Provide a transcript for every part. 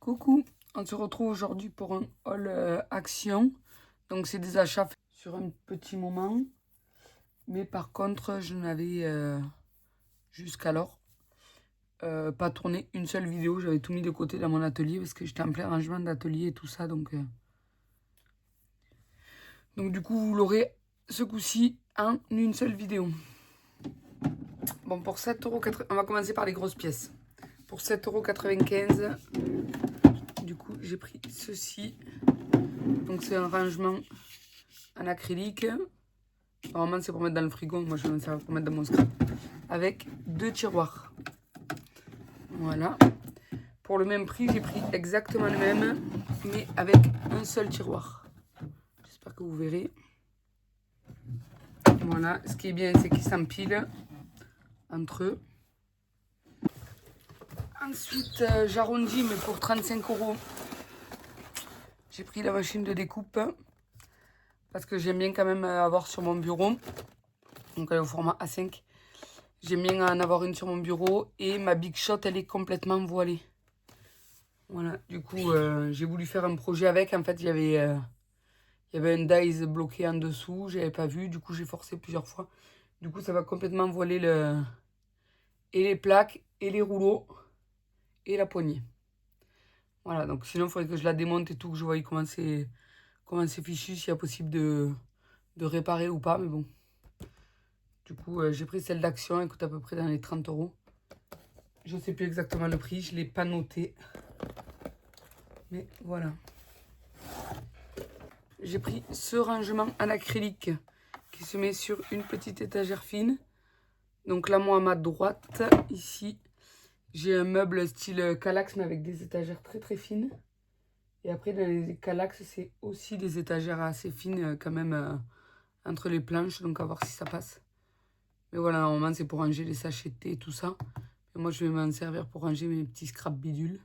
Coucou, on se retrouve aujourd'hui pour un haul action. Donc c'est des achats sur un petit moment. Mais par contre, je n'avais jusqu'alors pas tourné une seule vidéo. J'avais tout mis de côté dans mon atelier parce que j'étais en plein rangement d'atelier et tout ça. Donc du coup, vous l'aurez ce coup-ci en une seule vidéo. Bon, pour 7,80 €, on va commencer par les grosses pièces. Pour 7,95 €, du coup, j'ai pris ceci. Donc c'est un rangement en acrylique. Normalement c'est pour mettre dans le frigo, moi je vais me servir pour mettre dans mon scrap. Avec 2 tiroirs. Voilà. Pour le même prix, j'ai pris exactement le même, mais avec un seul tiroir. J'espère que vous verrez. Voilà, ce qui est bien, c'est qu'ils s'empilent entre eux. Ensuite, j'arrondis, mais pour 35 €, j'ai pris la machine de découpe. Parce que j'aime bien quand même avoir sur mon bureau. Donc elle est au format A5. J'aime bien en avoir une sur mon bureau. Et ma Big Shot, elle est complètement voilée. Voilà, du coup, j'ai voulu faire un projet avec. En fait, il y avait un dies bloqué en dessous. Je n'avais pas vu. Du coup, j'ai forcé plusieurs fois. Du coup, ça va complètement voiler et les plaques, et les rouleaux, et la poignée. Voilà, donc sinon, il faudrait que je la démonte et tout, que je voie comment c'est fichu, s'il y a possible de réparer ou pas. Mais bon. Du coup, j'ai pris celle d'Action. Elle coûte à peu près dans les 30 €. Je ne sais plus exactement le prix. Je ne l'ai pas noté. Mais voilà. J'ai pris ce rangement en acrylique qui se met sur une petite étagère fine. Donc là, moi, à ma droite, ici, j'ai un meuble style Kallax, mais avec des étagères très très fines. Et après, dans les Kallax, c'est aussi des étagères assez fines quand même entre les planches. Donc à voir si ça passe. Mais voilà, normalement, c'est pour ranger les sachets de thé et tout ça. Et moi, je vais m'en servir pour ranger mes petits scrap bidules.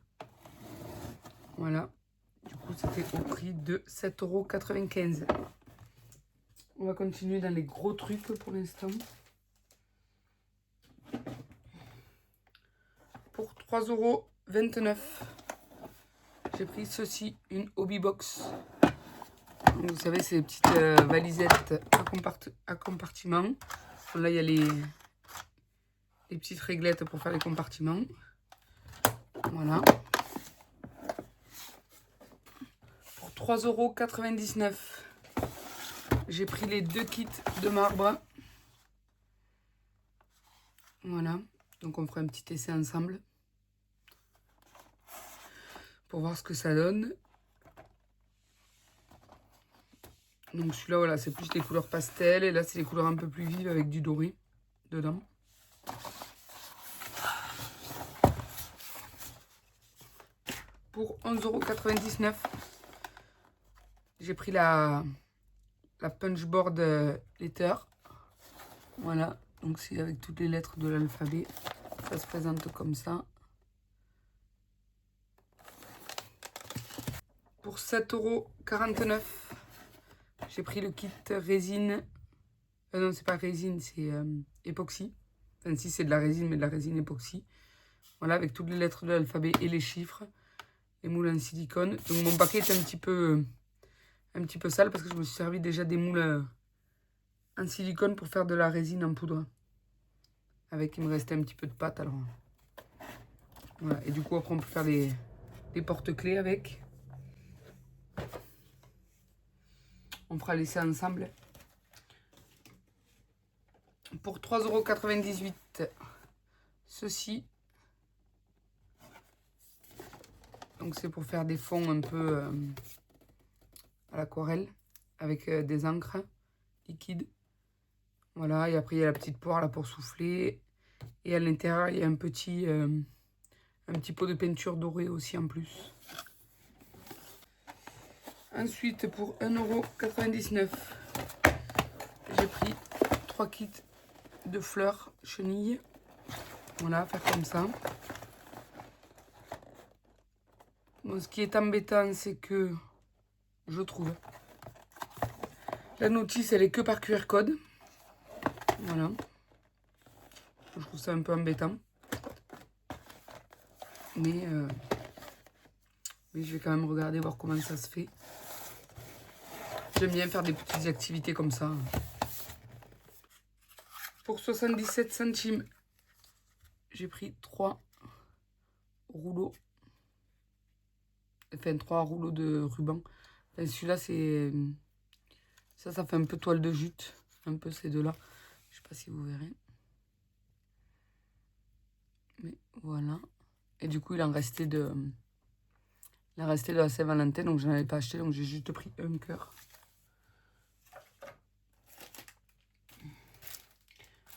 Voilà. Du coup, c'était au prix de 7,95 €. On va continuer dans les gros trucs pour l'instant. Pour 3,29 €, j'ai pris ceci, une hobby box. Donc, vous savez, c'est des petites valisettes à compartiments. Là, il y a les petites réglettes pour faire les compartiments. Voilà. Pour 3,99 €, j'ai pris les 2 kits de marbre. Voilà. Donc, on fera un petit essai ensemble pour voir ce que ça donne. Donc celui-là, voilà, c'est plus les couleurs pastel. Et là, c'est les couleurs un peu plus vives avec du doré dedans. Pour 11,99 €, j'ai pris la Punchboard Letter. Voilà, donc c'est avec toutes les lettres de l'alphabet. Ça se présente comme ça. Pour 7,49 €, j'ai pris le kit résine. Non, c'est pas résine, c'est époxy. Enfin, si, c'est de la résine, mais de la résine époxy. Voilà, avec toutes les lettres de l'alphabet et les chiffres. Les moules en silicone. Donc mon paquet est un petit peu sale parce que je me suis servi déjà des moules en silicone pour faire de la résine en poudre. Avec, il me restait un petit peu de pâte alors. Voilà, et du coup après on peut faire des porte-clés avec. On fera l'essai ensemble. Pour 3,98 €, ceci. Donc c'est pour faire des fonds un peu à l'aquarelle avec des encres liquides. Voilà, et après il y a la petite poire là pour souffler. Et à l'intérieur il y a un petit pot de peinture dorée aussi en plus. Ensuite, pour 1,99 €, j'ai pris 3 kits de fleurs chenilles. Voilà, faire comme ça. Bon, ce qui est embêtant, c'est que je trouve la notice, elle est que par QR code. Voilà. Je trouve ça un peu embêtant. Mais Mais je vais quand même regarder, voir comment ça se fait. J'aime bien faire des petites activités comme ça. Pour 77 centimes, j'ai pris 3 rouleaux. Enfin, 3 rouleaux de ruban. Enfin, celui-là, c'est... Ça fait un peu toile de jute. Un peu ces deux-là. Je sais pas si vous verrez. Mais voilà. Et du coup, il en restait de... Il en restait de la Saint-Valentin, donc je n'en avais pas acheté. Donc j'ai juste pris un cœur.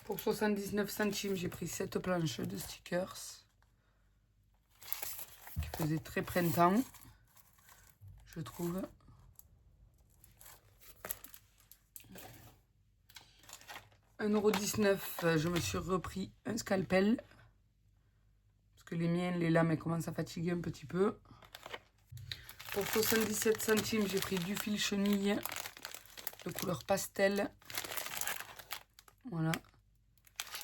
Pour 79 centimes, j'ai pris 7 planches de stickers. Qui faisaient très printemps. Je trouve. €1,19, je me suis repris un scalpel. Parce que les miennes, les lames, elles commencent à fatiguer un petit peu. Pour 77 centimes, j'ai pris du fil chenille de couleur pastel. Voilà.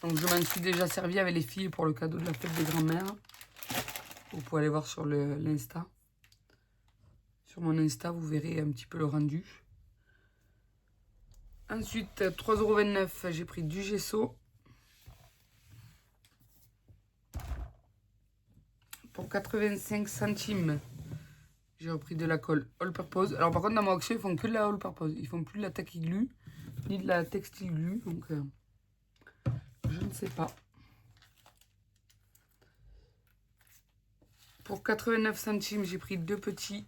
Donc je m'en suis déjà servi avec les filles pour le cadeau de la fête des grands-mères. Vous pouvez aller voir sur l'Insta. Sur mon Insta, vous verrez un petit peu le rendu. Ensuite, 3,29 €, j'ai pris du gesso. Pour 85 centimes, j'ai repris de la colle all purpose. Alors par contre, dans mon auction, ils font que de la all purpose. Ils font plus de la tacky glue, ni de la textile glue. Donc, je ne sais pas. Pour 89 centimes, j'ai pris 2 petits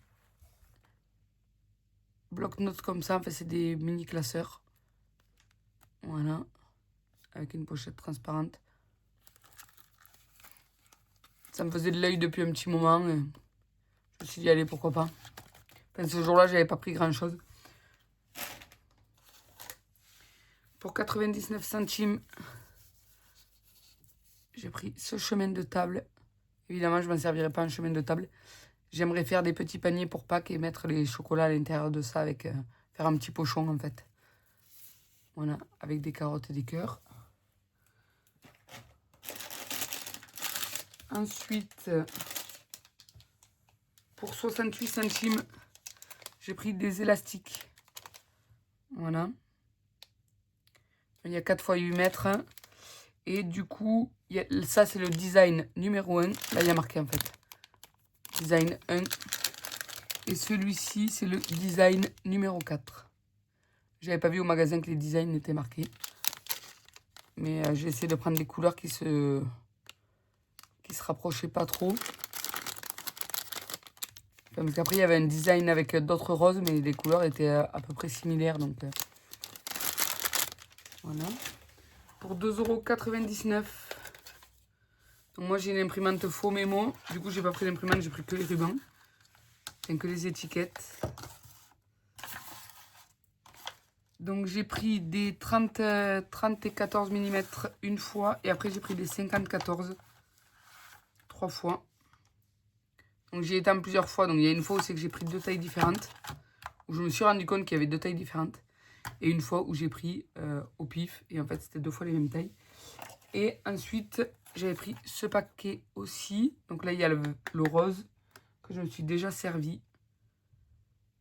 bloc-notes comme ça. Enfin, c'est des mini classeurs. Voilà. Avec une pochette transparente. Ça me faisait de l'œil depuis un petit moment. Et je me suis dit, allez, pourquoi pas. Enfin, ce jour-là, j'avais pas pris grand-chose. Pour 99 centimes, j'ai pris ce chemin de table. Évidemment, je ne m'en servirai pas en chemin de table. J'aimerais faire des petits paniers pour Pâques et mettre les chocolats à l'intérieur de ça, avec faire un petit pochon en fait. Voilà, avec des carottes et des cœurs. Ensuite, pour 68 centimes, j'ai pris des élastiques. Voilà. Il y a 4 x 8 mètres. Et du coup, ça c'est le design numéro 1. Là, il y a marqué en fait. Design 1. Et celui-ci, c'est le design numéro 4. J'avais pas vu au magasin que les designs étaient marqués. Mais j'ai essayé de prendre des couleurs qui se rapprochaient pas trop. Enfin, parce qu'après, il y avait un design avec d'autres roses, mais les couleurs étaient à peu près similaires. Donc, voilà. Pour 2,99 €. Donc moi, j'ai une imprimante faux mémo. Du coup, j'ai pas pris l'imprimante, j'ai pris que les rubans. Enfin, que les étiquettes. Donc j'ai pris des 30 et 14 mm une fois. Et après, j'ai pris des 50-14 3 fois. Donc j'ai été en plusieurs fois. Donc il y a une fois où c'est que j'ai pris 2 tailles différentes. Où je me suis rendu compte qu'il y avait 2 tailles différentes. Et une fois où j'ai pris au pif. Et en fait, c'était 2 fois les mêmes tailles. Et ensuite, j'avais pris ce paquet aussi. Donc là, il y a le rose que je me suis déjà servi.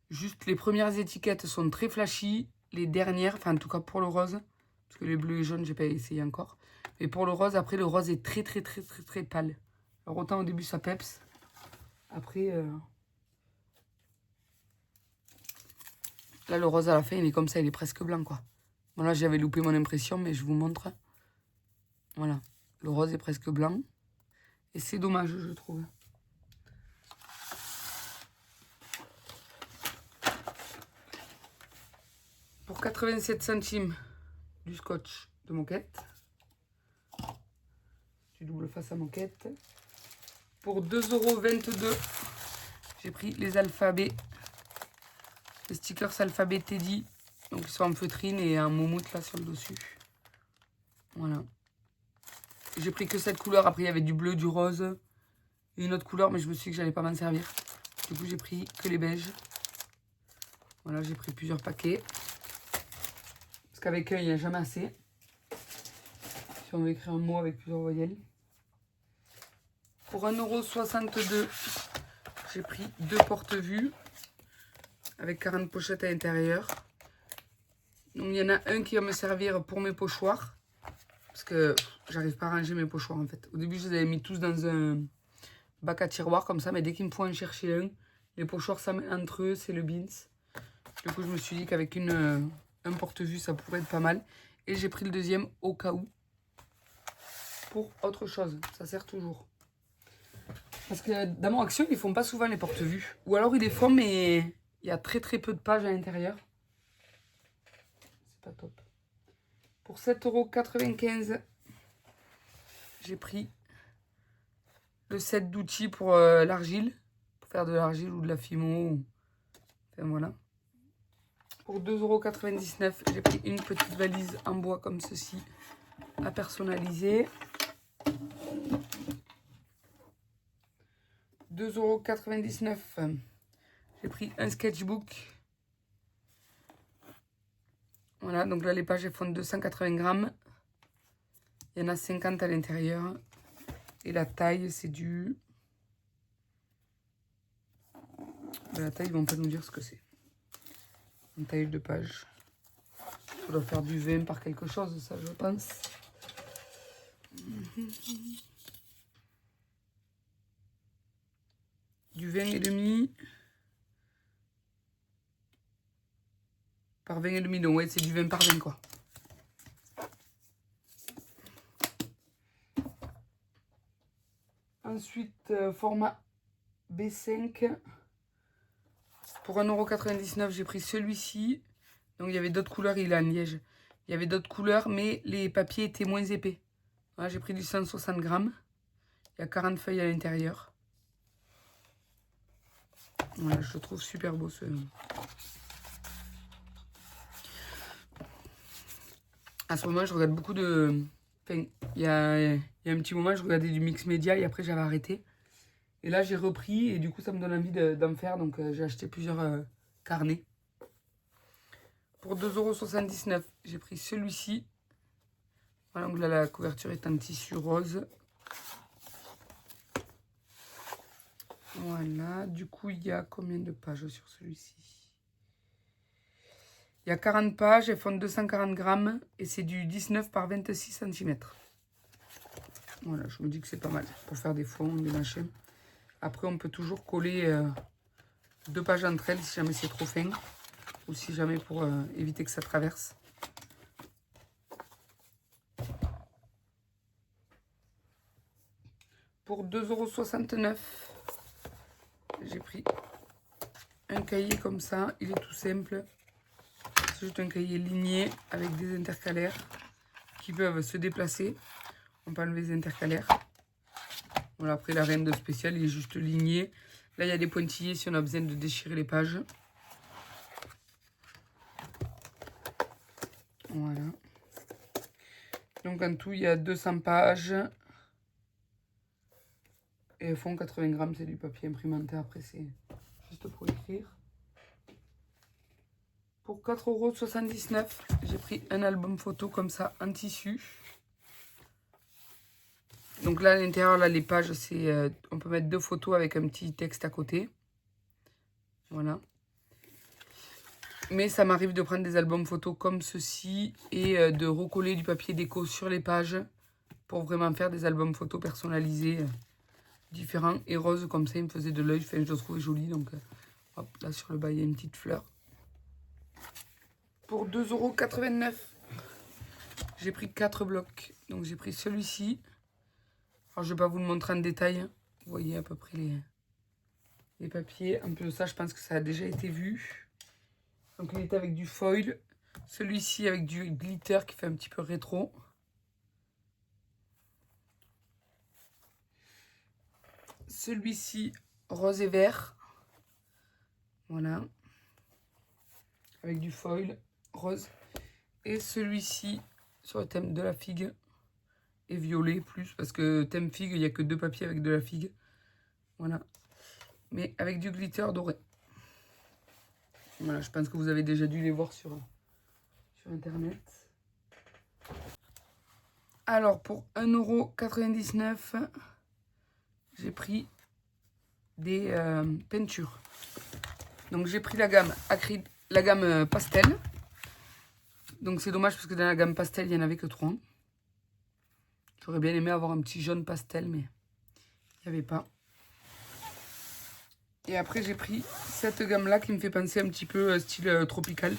Juste les premières étiquettes sont très flashy. Les dernières, enfin en tout cas pour le rose. Parce que les bleus et jaunes, j'ai pas essayé encore. Mais pour le rose, après le rose est très pâle. Alors autant au début ça peps. Après, là le rose à la fin il est comme ça, il est presque blanc quoi. Bon là j'avais loupé mon impression mais je vous montre. Voilà, le rose est presque blanc. Et c'est dommage je trouve. Pour 87 centimes, du scotch de moquette. Du double face à moquette. Pour 2,22 €, j'ai pris les alphabets. Les stickers alphabet Teddy. Donc ils sont en feutrine et un moumoute là sur le dessus. Voilà. J'ai pris que cette couleur. Après il y avait du bleu, du rose et une autre couleur. Mais je me suis dit que j'allais pas m'en servir. Du coup j'ai pris que les beiges. Voilà, j'ai pris plusieurs paquets. Parce qu'avec eux il n'y a jamais assez. Si on veut écrire un mot avec plusieurs voyelles. Pour 1,62 €, j'ai pris 2 porte-vues avec 40 pochettes à l'intérieur. Donc, il y en a un qui va me servir pour mes pochoirs. Parce que j'arrive pas à ranger mes pochoirs en fait. Au début, je les avais mis tous dans un bac à tiroir comme ça. Mais dès qu'il me faut en chercher un, les pochoirs, ça met entre eux, c'est le beans. Du coup, je me suis dit qu'avec un porte-vue, ça pourrait être pas mal. Et j'ai pris le deuxième au cas où. Pour autre chose. Ça sert toujours. Parce que dans mon Action, ils font pas souvent les porte-vues. Ou alors ils les font, mais il y a très très peu de pages à l'intérieur. C'est pas top. Pour 7,95 €, j'ai pris le set d'outils pour l'argile. Pour faire de l'argile ou de la fimo. Enfin voilà. Pour 2,99 €, j'ai pris une petite valise en bois comme ceci à personnaliser. 2,99 €, j'ai pris un sketchbook. Voilà, donc là les pages elles font 280 grammes. Il y en a 50 à l'intérieur. Et la taille, c'est du... La taille, ils vont pas nous dire ce que c'est. Une taille de page. Ça doit faire du 20 par quelque chose, ça je pense. Du 20,5 par 20,5, donc ouais, c'est du 20 par 20 quoi. Ensuite, format B5. Pour 1,99 €, j'ai pris celui-ci. Donc il y avait d'autres couleurs, il est en liège. Il y avait d'autres couleurs, mais les papiers étaient moins épais. Voilà, j'ai pris du 160 grammes. Il y a 40 feuilles à l'intérieur. Voilà, je le trouve super beau ce... À ce moment, je regarde beaucoup de... Enfin, il y a un petit moment, je regardais du mix média et après j'avais arrêté. Et là, j'ai repris et du coup, ça me donne envie d'en faire. Donc, j'ai acheté plusieurs carnets. Pour 2,79 €, j'ai pris celui-ci. Voilà, donc là, la couverture est en tissu rose. Voilà, du coup, il y a combien de pages sur celui-ci? Il y a 40 pages, elles font 240 grammes et c'est du 19 par 26 cm. Voilà, je me dis que c'est pas mal pour faire des fonds, des machins. Après, on peut toujours coller 2 pages entre elles si jamais c'est trop fin. Ou si jamais pour éviter que ça traverse. Pour 2,69 €, j'ai pris un cahier comme ça. Il est tout simple. C'est juste un cahier ligné avec des intercalaires qui peuvent se déplacer. On peut enlever les intercalaires. Voilà, après, il n'a rien de spécial. Il est juste ligné. Là, il y a des pointillés si on a besoin de déchirer les pages. Voilà. Donc, en tout, il y a 200 pages. Et elles font 80 grammes, c'est du papier imprimanté. Après, c'est juste pour écrire. Pour 4,79 €, j'ai pris un album photo comme ça, en tissu. Donc là, à l'intérieur, là, les pages, c'est on peut mettre 2 photos avec un petit texte à côté. Voilà. Mais ça m'arrive de prendre des albums photos comme ceci et de recoller du papier déco sur les pages pour vraiment faire des albums photos personnalisés différents et roses comme ça. Il me faisait de l'œil, enfin, je le trouvais joli. Donc hop, là sur le bas, il y a une petite fleur. Pour 2,89 €, j'ai pris 4 blocs. Donc j'ai pris celui-ci. Alors je ne vais pas vous le montrer en détail. Vous voyez à peu près les papiers. Un peu ça, je pense que ça a déjà été vu. Donc il est avec du foil. Celui-ci avec du glitter qui fait un petit peu rétro. Celui-ci rose et vert. Voilà. Avec du foil rose. Et celui-ci sur le thème de la figue. Et violet plus. Parce que thème figue, il n'y a que 2 papiers avec de la figue. Voilà. Mais avec du glitter doré. Voilà, je pense que vous avez déjà dû les voir sur internet. Alors, pour 1,99 €, j'ai pris des peintures. Donc j'ai pris la gamme pastel. Donc c'est dommage parce que dans la gamme pastel, il n'y en avait que 3. J'aurais bien aimé avoir un petit jaune pastel, mais il n'y avait pas. Et après j'ai pris cette gamme-là qui me fait penser un petit peu style tropical.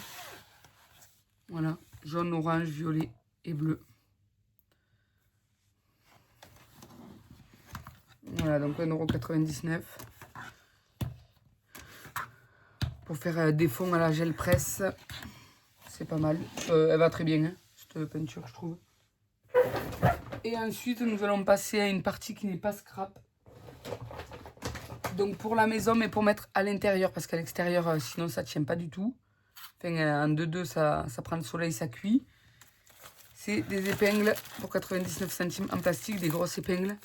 Voilà, jaune, orange, violet et bleu. Voilà, donc 1,99 €. Pour faire des fonds à la gel presse. C'est pas mal. Elle va très bien, hein, cette peinture, je trouve. Et ensuite, nous allons passer à une partie qui n'est pas scrap. Donc pour la maison, mais pour mettre à l'intérieur. Parce qu'à l'extérieur, sinon, ça ne tient pas du tout. Enfin, en 2-2, ça prend le soleil, ça cuit. C'est des épingles pour 99 centimes en plastique, des grosses épingles.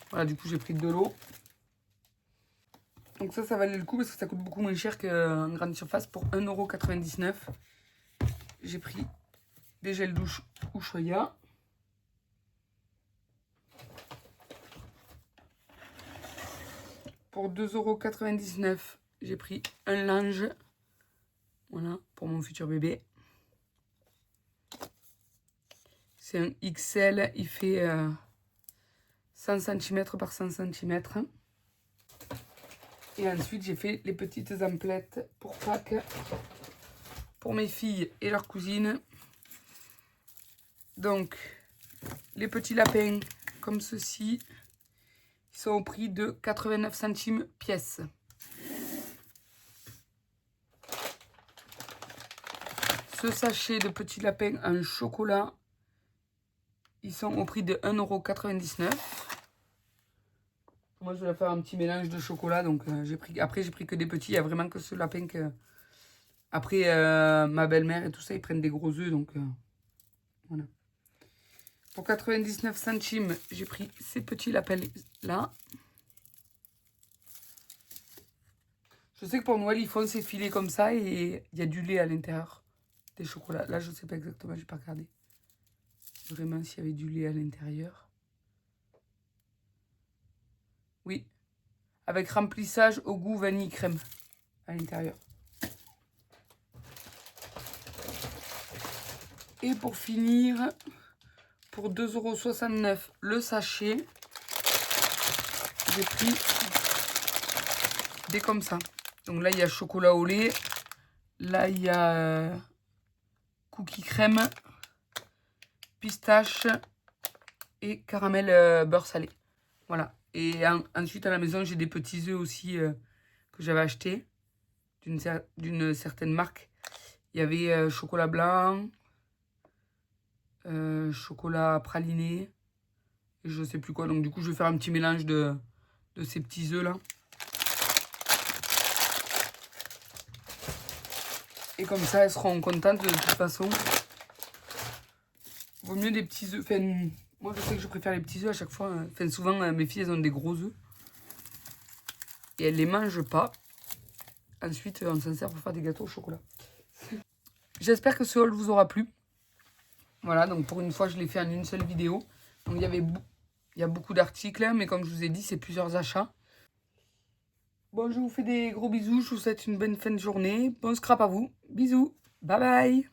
Voilà, du coup, j'ai pris de l'eau. Donc ça valait le coup parce que ça coûte beaucoup moins cher qu'en grande surface. Pour 1,99 €, j'ai pris des gels douche Ushuaïa. Pour 2,99 €, j'ai pris un linge. Voilà, pour mon futur bébé. C'est un XL, il fait 100 cm par 100 cm. Et ensuite, j'ai fait les petites emplettes pour Pâques, pour mes filles et leurs cousines. Donc, les petits lapins, comme ceci, ils sont au prix de 89 centimes pièce. Ce sachet de petits lapins en chocolat, ils sont au prix de 1,99 €. Moi, je vais faire un petit mélange de chocolat. Donc, après, j'ai pris que des petits. Il n'y a vraiment que ce lapin que... Après, ma belle-mère et tout ça, ils prennent des gros œufs. Donc, voilà. Pour 99 centimes, j'ai pris ces petits lapins-là. Je sais que pour Noël, ils font ces filets comme ça. Et il y a du lait à l'intérieur des chocolats. Là, je ne sais pas exactement. Je n'ai pas regardé vraiment s'il y avait du lait à l'intérieur. Oui, avec remplissage au goût vanille crème à l'intérieur. Et pour finir, pour 2,69 € le sachet, j'ai pris des comme ça. Donc là, il y a chocolat au lait. Là, il y a cookie crème, pistache et caramel beurre salé. Voilà. Et ensuite, à la maison, j'ai des petits œufs aussi que j'avais achetés d'une certaine marque. Il y avait chocolat blanc, chocolat praliné, et je sais plus quoi. Donc, du coup, je vais faire un petit mélange de ces petits œufs là. Et comme ça, elles seront contentes de toute façon. Vaut mieux des petits œufs. Enfin, moi, je sais que je préfère les petits œufs à chaque fois. Enfin, souvent, mes filles, elles ont des gros œufs. Et elles les mangent pas. Ensuite, on s'en sert pour faire des gâteaux au chocolat. J'espère que ce haul vous aura plu. Voilà, donc pour une fois, je l'ai fait en une seule vidéo. Donc, il y a beaucoup d'articles, mais comme je vous ai dit, c'est plusieurs achats. Bon, je vous fais des gros bisous. Je vous souhaite une bonne fin de journée. Bon scrap à vous. Bisous. Bye bye.